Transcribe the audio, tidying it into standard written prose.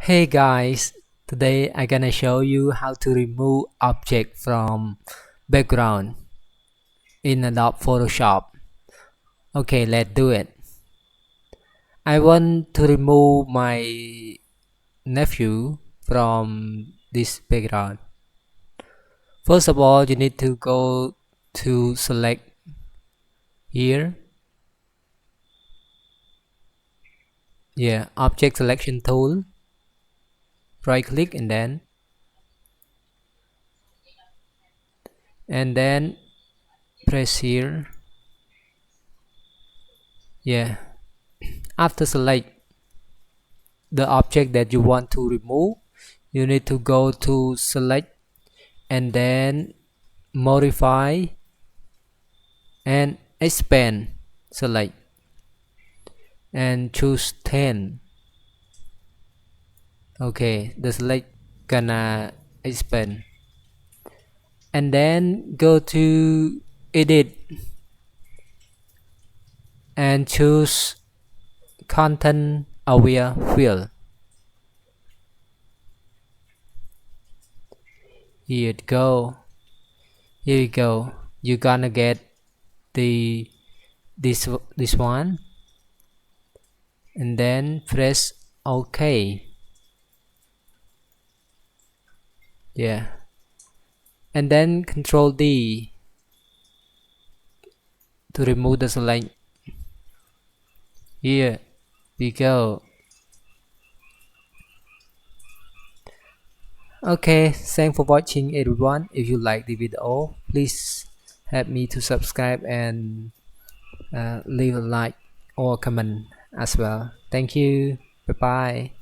Hey guys, today I'm gonna show you how to remove object from background in Adobe Photoshop. Okay, let's do it. I want to remove my nephew from this background. First of all, you need to go to select here. Yeah, object selection tool. Right click and then press here. Yeah, after select the object that you want to remove, you need to go to select and then modify and expand. Select and choose 10. Okay, the select gonna expand, and then go to edit and choose content aware fill. Here it go. Here you go. You're gonna get the this one, and then press OK. Yeah, and then Control D to remove the select. Here we go. Okay, thanks for watching everyone. If you like the video, please help me to subscribe and leave a like or comment as well. Thank you. Bye bye.